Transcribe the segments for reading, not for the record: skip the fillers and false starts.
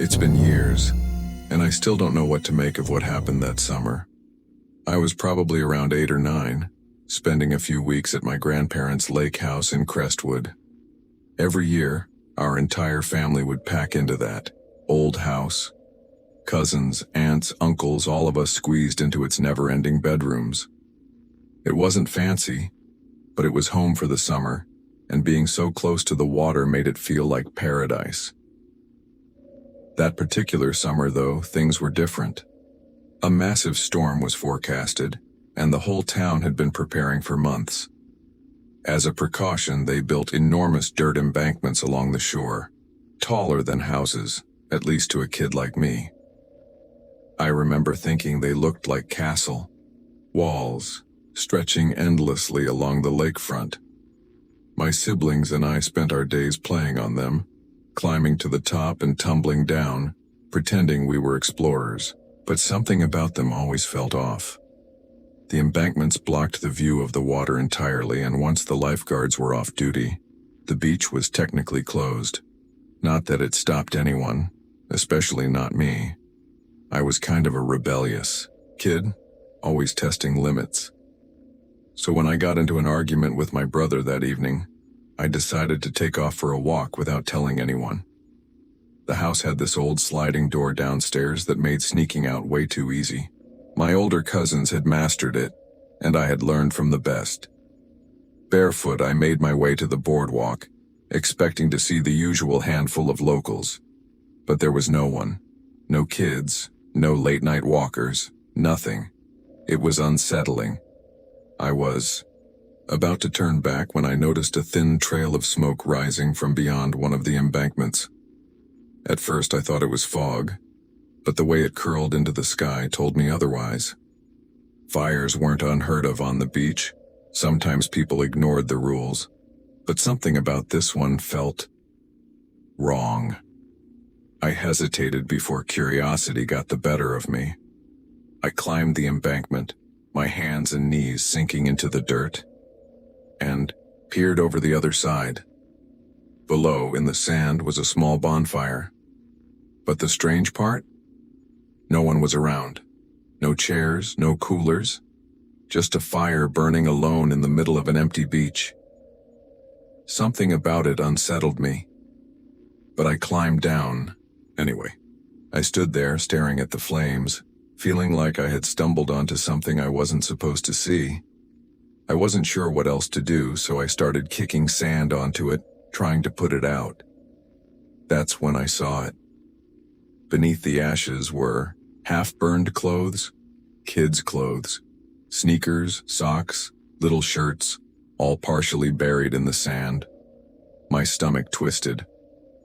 It's been years, and I still don't know what to make of what happened that summer. I was probably around 8 or 9, spending a few weeks at my grandparents' lake house in Crestwood. Every year, our entire family would pack into that old house. Cousins, aunts, uncles, all of us squeezed into its never-ending bedrooms. It wasn't fancy, but it was home for the summer, and being so close to the water made it feel like paradise. That particular summer, though, things were different. A massive storm was forecasted, and the whole town had been preparing for months. As a precaution, they built enormous dirt embankments along the shore, taller than houses, at least to a kid like me. I remember thinking they looked like castle walls, stretching endlessly along the lakefront. My siblings and I spent our days playing on them, climbing to the top and tumbling down, pretending we were explorers, but something about them always felt off. The embankments blocked the view of the water entirely, and once the lifeguards were off duty, the beach was technically closed. Not that it stopped anyone, especially not me. I was kind of a rebellious kid, always testing limits. So when I got into an argument with my brother that evening, I decided to take off for a walk without telling anyone. The house had this old sliding door downstairs that made sneaking out way too easy. My older cousins had mastered it, and I had learned from the best. Barefoot, I made my way to the boardwalk, expecting to see the usual handful of locals. But there was no one. No kids, no late-night walkers, nothing. It was unsettling. I was about to turn back when I noticed a thin trail of smoke rising from beyond one of the embankments. At first I thought it was fog, but the way it curled into the sky told me otherwise. Fires weren't unheard of on the beach. Sometimes people ignored the rules, but something about this one felt wrong. I hesitated before curiosity got the better of me. I climbed the embankment, my hands and knees sinking into the dirt, and peered over the other side. Below, in the sand, was a small bonfire. But the strange part? No one was around. No chairs, no coolers. Just a fire burning alone in the middle of an empty beach. Something about it unsettled me. But I climbed down, anyway. I stood there staring at the flames, feeling like I had stumbled onto something I wasn't supposed to see. I wasn't sure what else to do, so I started kicking sand onto it, trying to put it out. That's when I saw it. Beneath the ashes were half-burned clothes, kids' clothes, sneakers, socks, little shirts, all partially buried in the sand. My stomach twisted.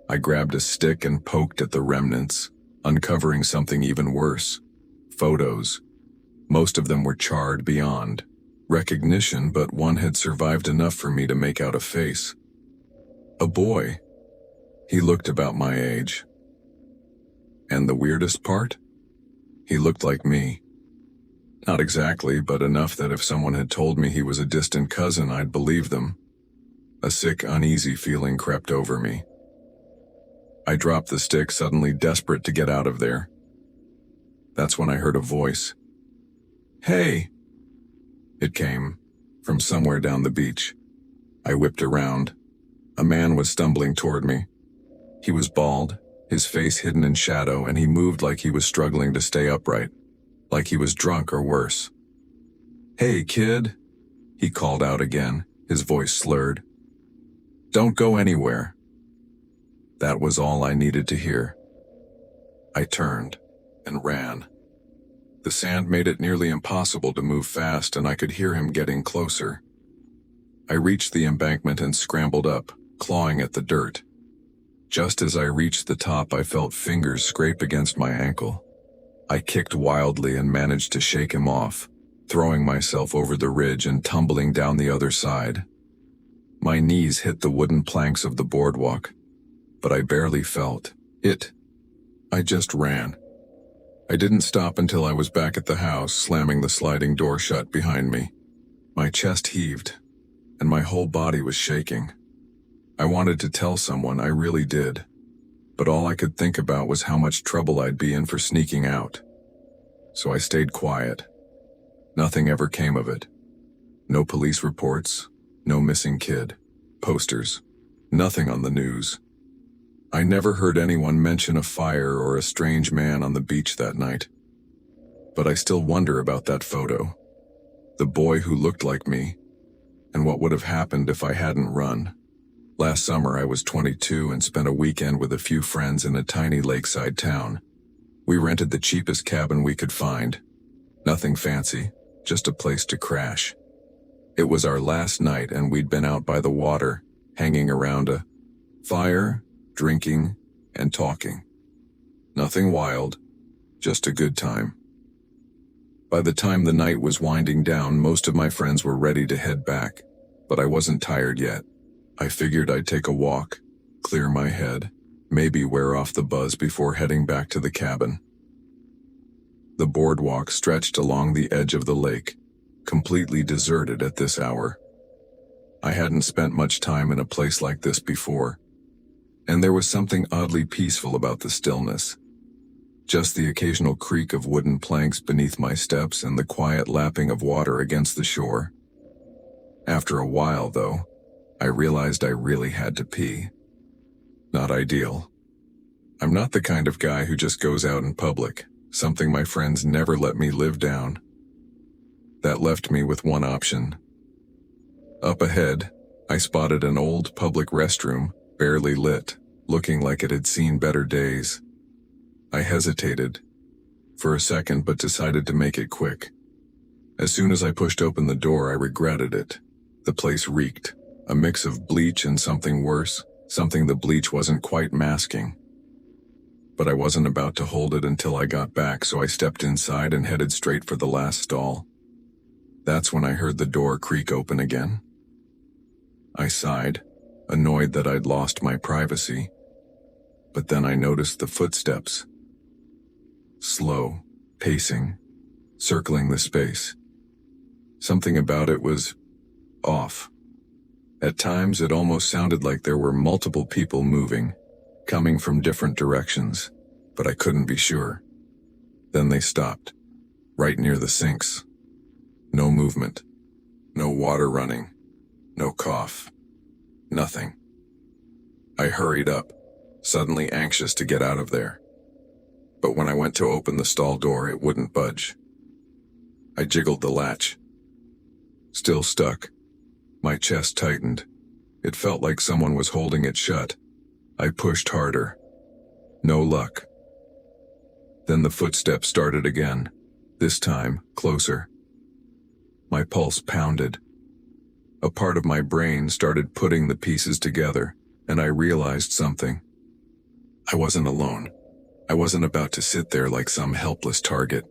I grabbed a stick and poked at the remnants, uncovering something even worse. Photos. Most of them were charred beyond recognition, but one had survived enough for me to make out a face. A boy. He looked about my age. And the weirdest part? He looked like me. Not exactly, but enough that if someone had told me he was a distant cousin, I'd believe them. A sick, uneasy feeling crept over me. I dropped the stick, suddenly desperate to get out of there. That's when I heard a voice. "Hey!" It came from somewhere down the beach. I whipped around. A man was stumbling toward me. He was bald, his face hidden in shadow, and he moved like he was struggling to stay upright, like he was drunk or worse. "Hey, kid," he called out again, his voice slurred. "Don't go anywhere." That was all I needed to hear. I turned and ran. The sand made it nearly impossible to move fast, and I could hear him getting closer. I reached the embankment and scrambled up, clawing at the dirt. Just as I reached the top, I felt fingers scrape against my ankle. I kicked wildly and managed to shake him off, throwing myself over the ridge and tumbling down the other side. My knees hit the wooden planks of the boardwalk, but I barely felt it. I just ran. I didn't stop until I was back at the house, slamming the sliding door shut behind me. My chest heaved, and my whole body was shaking. I wanted to tell someone, I really did. but all I could think about was how much trouble I'd be in for sneaking out. So I stayed quiet. Nothing ever came of it. No police reports, no missing kid, posters, nothing on the news. I never heard anyone mention a fire or a strange man on the beach that night. But I still wonder about that photo. The boy who looked like me, and what would have happened if I hadn't run. Last summer I was 22 and spent a weekend with a few friends in a tiny lakeside town. We rented the cheapest cabin we could find. Nothing fancy, just a place to crash. It was our last night and we'd been out by the water, hanging around a fire, drinking, and talking. Nothing wild, just a good time. By the time the night was winding down, most of my friends were ready to head back, but I wasn't tired yet. I figured I'd take a walk, clear my head, maybe wear off the buzz before heading back to the cabin. The boardwalk stretched along the edge of the lake, completely deserted at this hour. I hadn't spent much time in a place like this before, and there was something oddly peaceful about the stillness. Just the occasional creak of wooden planks beneath my steps and the quiet lapping of water against the shore. After a while, though, I realized I really had to pee. Not ideal. I'm not the kind of guy who just goes out in public, something my friends never let me live down. That left me with one option. Up ahead, I spotted an old public restroom, barely lit, looking like it had seen better days. I hesitated for a second but decided to make it quick. As soon as I pushed open the door, I regretted it. The place reeked, a mix of bleach and something worse, something the bleach wasn't quite masking. But I wasn't about to hold it until I got back, so I stepped inside and headed straight for the last stall. That's when I heard the door creak open again. I sighed, annoyed that I'd lost my privacy. But then I noticed the footsteps. Slow, pacing, circling the space. Something about it was off. At times it almost sounded like there were multiple people moving, coming from different directions, but I couldn't be sure. Then they stopped, right near the sinks. No movement, no water running, no cough, nothing. I hurried up, suddenly anxious to get out of there. But when I went to open the stall door, it wouldn't budge. I jiggled the latch. Still stuck. My chest tightened. It felt like someone was holding it shut. I pushed harder. No luck. Then the footsteps started again, this time closer. My pulse pounded. A part of my brain started putting the pieces together, and I realized something. I wasn't alone. I wasn't about to sit there like some helpless target.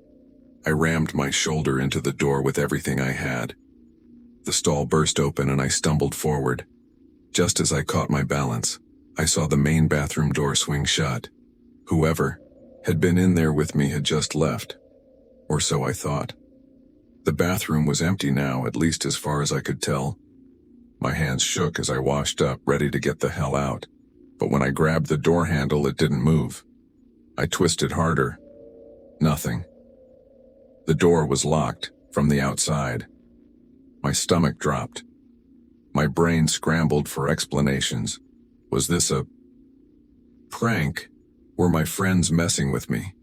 I rammed my shoulder into the door with everything I had. The stall burst open and I stumbled forward. Just as I caught my balance, I saw the main bathroom door swing shut. Whoever had been in there with me had just left, or so I thought. The bathroom was empty now, at least as far as I could tell. My hands shook as I washed up, ready to get the hell out. But when I grabbed the door handle, it didn't move. I twisted harder. Nothing. The door was locked from the outside. My stomach dropped. My brain scrambled for explanations. Was this a prank? Were my friends messing with me?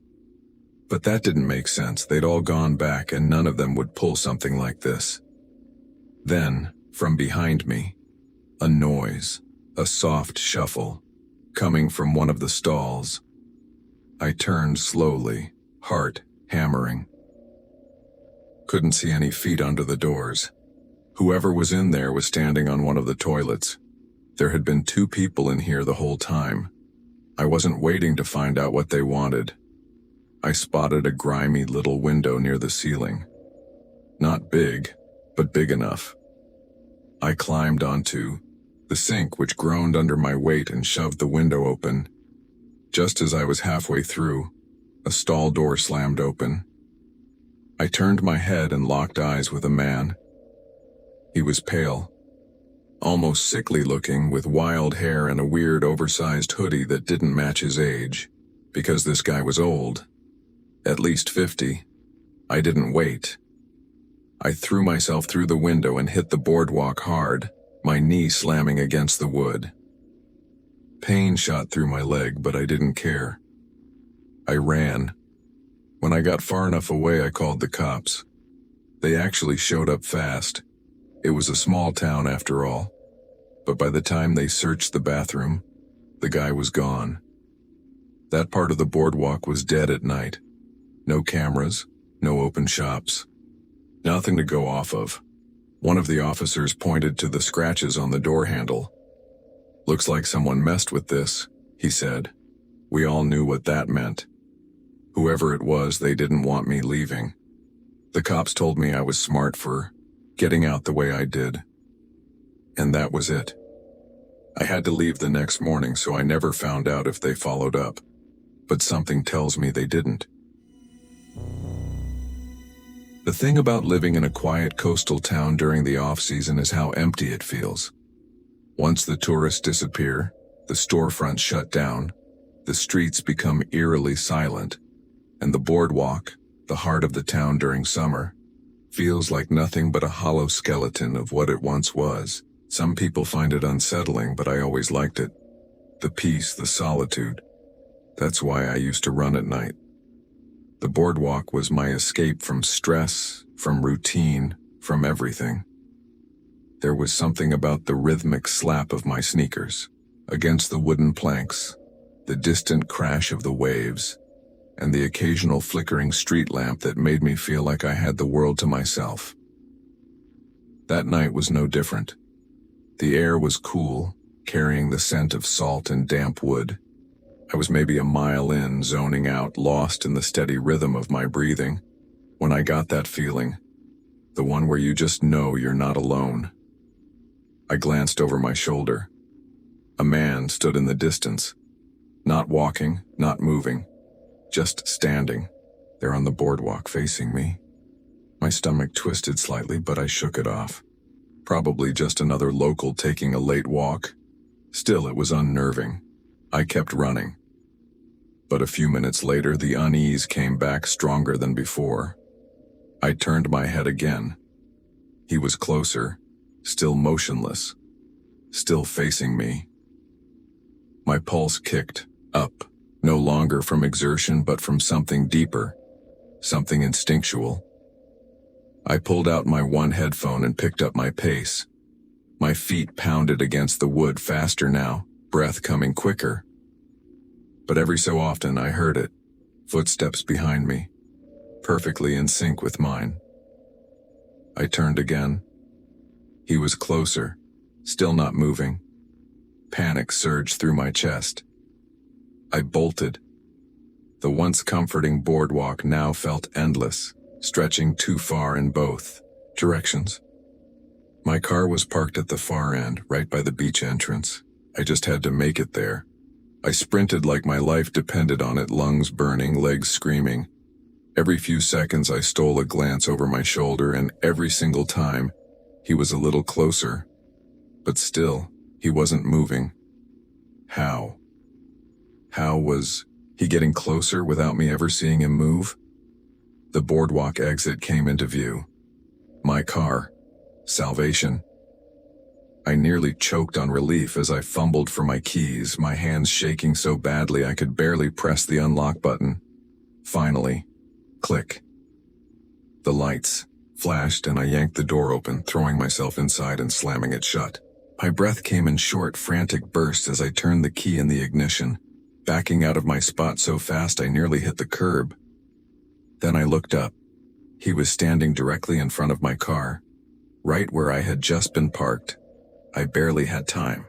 But that didn't make sense. They'd all gone back and none of them would pull something like this. Then, from behind me, a noise, a soft shuffle, coming from one of the stalls. I turned slowly, heart hammering. Couldn't see any feet under the doors. Whoever was in there was standing on one of the toilets. There had been 2 people in here the whole time. I wasn't waiting to find out what they wanted. I spotted a grimy little window near the ceiling. Not big, but big enough. I climbed onto the sink, which groaned under my weight, and shoved the window open. Just as I was halfway through, a stall door slammed open. I turned my head and locked eyes with a man. He was pale, almost sickly looking with wild hair and a weird oversized hoodie that didn't match his age, because this guy was old, at least 50. I didn't wait. I threw myself through the window and hit the boardwalk hard, my knee slamming against the wood. Pain shot through my leg, but I didn't care. I ran. When I got far enough away, I called the cops. They actually showed up fast. It was a small town after all. But by the time they searched the bathroom, the guy was gone. That part of the boardwalk was dead at night. No cameras, no open shops. Nothing to go off of. One of the officers pointed to the scratches on the door handle. "Looks like someone messed with this," he said. We all knew what that meant. Whoever it was, they didn't want me leaving. The cops told me I was smart for getting out the way I did. And that was it. I had to leave the next morning, so I never found out if they followed up. But something tells me they didn't. The thing about living in a quiet coastal town during the off-season is how empty it feels. Once the tourists disappear, the storefronts shut down, the streets become eerily silent, and the boardwalk, the heart of the town during summer, feels like nothing but a hollow skeleton of what it once was. Some people find it unsettling, but I always liked it. The peace, the solitude. That's why I used to run at night. The boardwalk was my escape from stress, from routine, from everything. There was something about the rhythmic slap of my sneakers against the wooden planks, the distant crash of the waves, and the occasional flickering street lamp that made me feel like I had the world to myself. That night was no different. The air was cool, carrying the scent of salt and damp wood. I was maybe a mile in, zoning out, lost in the steady rhythm of my breathing, when I got that feeling, the one where you just know you're not alone. I glanced over my shoulder. A man stood in the distance, not walking, not moving, just standing there on the boardwalk facing me. My stomach twisted slightly, but I shook it off. Probably just another local taking a late walk. Still, it was unnerving. I kept running. But a few minutes later, the unease came back stronger than before. I turned my head again. He was closer, still motionless, still facing me. My pulse kicked up, no longer from exertion but from something deeper, something instinctual. I pulled out my one headphone and picked up my pace. My feet pounded against the wood faster now, breath coming quicker. But every so often I heard it, footsteps behind me, perfectly in sync with mine. I turned again. He was closer, still not moving. Panic surged through my chest. I bolted. The once comforting boardwalk now felt endless, stretching too far in both directions. My car was parked at the far end, right by the beach entrance. I just had to make it there. I sprinted like my life depended on it, lungs burning, legs screaming. Every few seconds I stole a glance over my shoulder, and every single time, he was a little closer. But still, he wasn't moving. How? How was he getting closer without me ever seeing him move? The boardwalk exit came into view. My car. Salvation. I nearly choked on relief as I fumbled for my keys, my hands shaking so badly I could barely press the unlock button. Finally, click. The lights flashed and I yanked the door open, throwing myself inside and slamming it shut. My breath came in short, frantic bursts as I turned the key in the ignition, backing out of my spot so fast I nearly hit the curb. Then I looked up. He was standing directly in front of my car, right where I had just been parked. I barely had time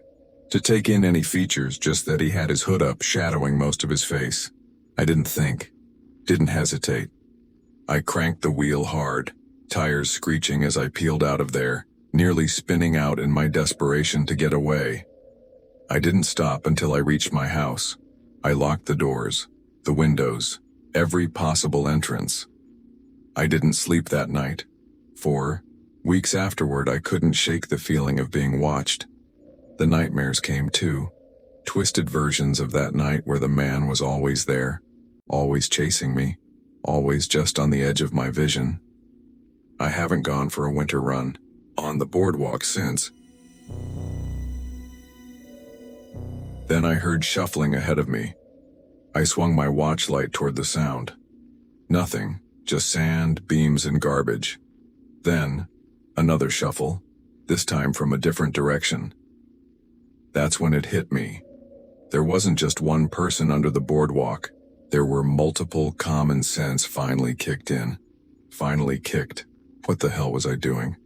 to take in any features, just that he had his hood up, shadowing most of his face. I didn't think, didn't hesitate. I cranked the wheel hard, tires screeching as I peeled out of there, nearly spinning out in my desperation to get away. I didn't stop until I reached my house. I locked the doors, the windows, every possible entrance. I didn't sleep that night, for Weeks afterward, I couldn't shake the feeling of being watched. The nightmares came too. Twisted versions of that night where the man was always there, always chasing me, always just on the edge of my vision. I haven't gone for a winter run on the boardwalk since. Then I heard shuffling ahead of me. I swung my watch light toward the sound. Nothing, just sand, beams, and garbage. Then, another shuffle, this time from a different direction. That's when it hit me. There wasn't just one person under the boardwalk. There were multiple. Common sense finally kicked in. Finally kicked. What the hell was I doing?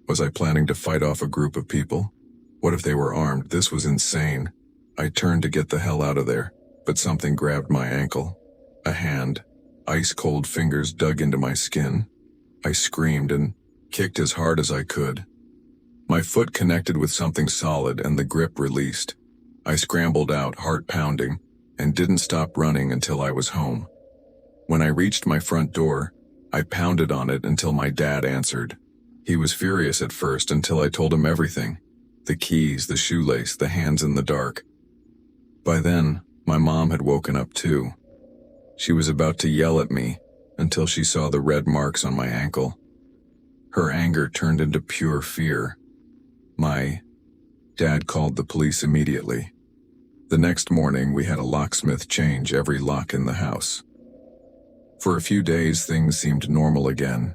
Was I planning to fight off a group of people? What if they were armed? This was insane. I turned to get the hell out of there, but something grabbed my ankle. A hand. Ice-cold fingers dug into my skin. I screamed and kicked as hard as I could. My foot connected with something solid and the grip released. I scrambled out, heart pounding, and didn't stop running until I was home. When I reached my front door, I pounded on it until my dad answered. He was furious at first until I told him everything. The keys, the shoelace, the hands in the dark. By then, my mom had woken up too. She was about to yell at me until she saw the red marks on my ankle. Her anger turned into pure fear. My dad called the police immediately. The next morning, we had a locksmith change every lock in the house. For a few days, things seemed normal again.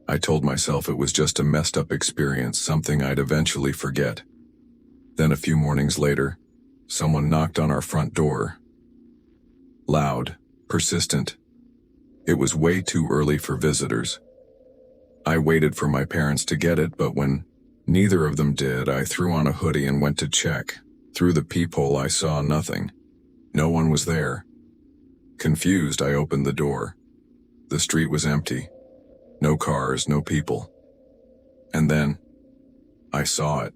I told myself it was just a messed up experience, something I'd eventually forget. Then a few mornings later, someone knocked on our front door. Loud, persistent. It was way too early for visitors. I waited for my parents to get it, but when neither of them did, I threw on a hoodie and went to check. Through the peephole, I saw nothing. No one was there. Confused, I opened the door. The street was empty. No cars, no people. And then, I saw it.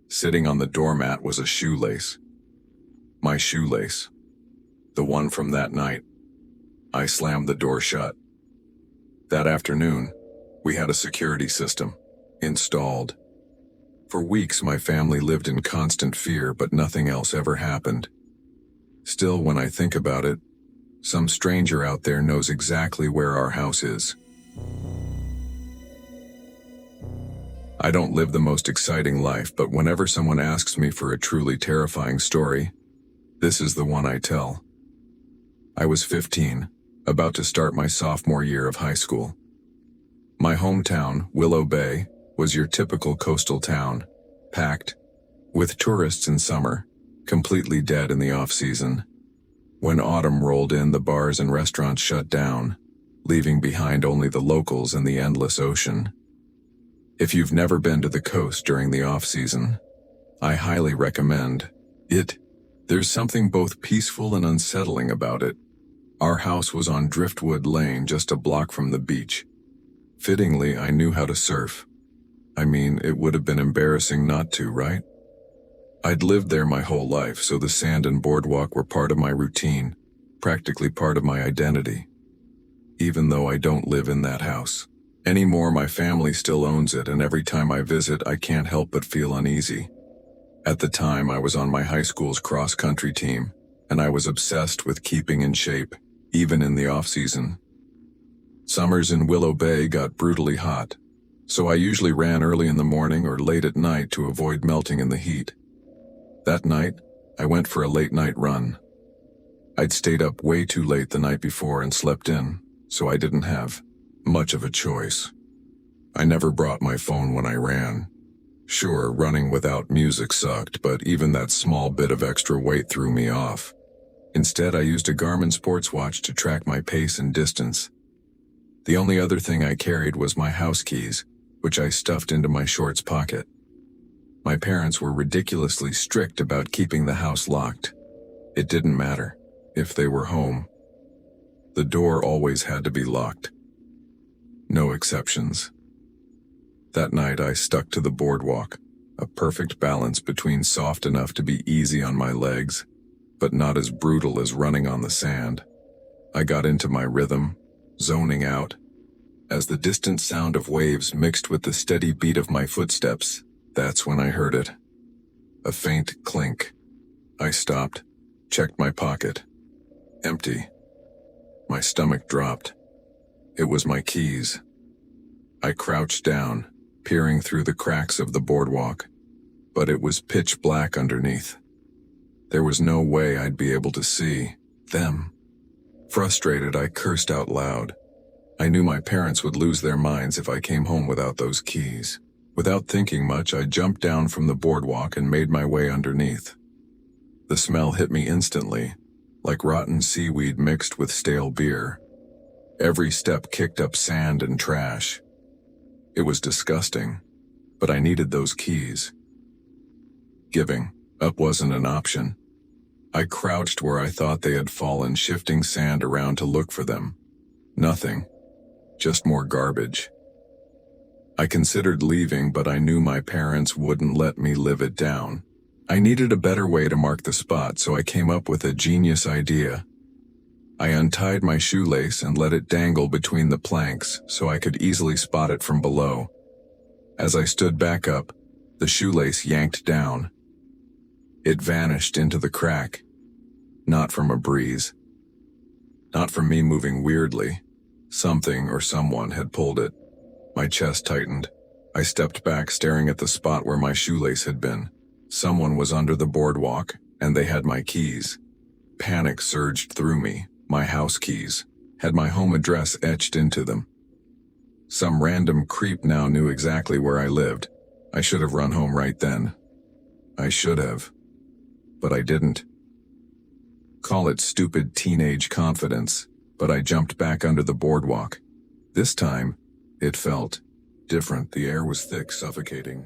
Sitting on the doormat was a shoelace. My shoelace. The one from that night. I slammed the door shut. That afternoon, we had a security system installed. For weeks, my family lived in constant fear, but nothing else ever happened. Still, when I think about it, some stranger out there knows exactly where our house is. I don't live the most exciting life, but whenever someone asks me for a truly terrifying story, this is the one I tell. I was 15, about to start my sophomore year of high school. My hometown, Willow Bay, was your typical coastal town, packed, with tourists in summer, completely dead in the off-season. When autumn rolled in, the bars and restaurants shut down, leaving behind only the locals and the endless ocean. If you've never been to the coast during the off-season, I highly recommend it. There's something both peaceful and unsettling about it. Our house was on Driftwood Lane, just a block from the beach. Fittingly, I knew how to surf. I mean, it would have been embarrassing not to, right? I'd lived there my whole life, so the sand and boardwalk were part of my routine, practically part of my identity. Even though I don't live in that house anymore, my family still owns it, and every time I visit, I can't help but feel uneasy. At the time, I was on my high school's cross-country team, and I was obsessed with keeping in shape, even in the off-season. Summers in Willow Bay got brutally hot, so I usually ran early in the morning or late at night to avoid melting in the heat. That night, I went for a late-night run. I'd stayed up way too late the night before and slept in, so I didn't have much of a choice. I never brought my phone when I ran. Sure, running without music sucked, but even that small bit of extra weight threw me off. Instead, I used a Garmin sports watch to track my pace and distance. The only other thing I carried was my house keys, which I stuffed into my shorts pocket. My parents were ridiculously strict about keeping the house locked. It didn't matter if they were home. The door always had to be locked. No exceptions. That night I stuck to the boardwalk, a perfect balance between soft enough to be easy on my legs, but not as brutal as running on the sand. I got into my rhythm, zoning out. As the distant sound of waves mixed with the steady beat of my footsteps, that's when I heard it. A faint clink. I stopped, checked my pocket. Empty. My stomach dropped. It was my keys. I crouched down, peering through the cracks of the boardwalk, but it was pitch black underneath. There was no way I'd be able to see them. Frustrated, I cursed out loud. I knew my parents would lose their minds if I came home without those keys. Without thinking much, I jumped down from the boardwalk and made my way underneath. The smell hit me instantly, like rotten seaweed mixed with stale beer. Every step kicked up sand and trash. It was disgusting, but I needed those keys. Giving up wasn't an option. I crouched where I thought they had fallen, shifting sand around to look for them. Nothing. Just more garbage. I considered leaving, but I knew my parents wouldn't let me live it down. I needed a better way to mark the spot, so I came up with a genius idea. I untied my shoelace and let it dangle between the planks so I could easily spot it from below. As I stood back up, the shoelace yanked down. It vanished into the crack. Not from a breeze. Not from me moving weirdly. Something or someone had pulled it. My chest tightened. I stepped back, staring at the spot where my shoelace had been. Someone was under the boardwalk, and they had my keys. Panic surged through me. My house keys had my home address etched into them. Some random creep now knew exactly where I lived. I should have run home right then. I should have. But I didn't. Call it stupid teenage confidence, but I jumped back under the boardwalk. This time, it felt different. The air was thick, suffocating.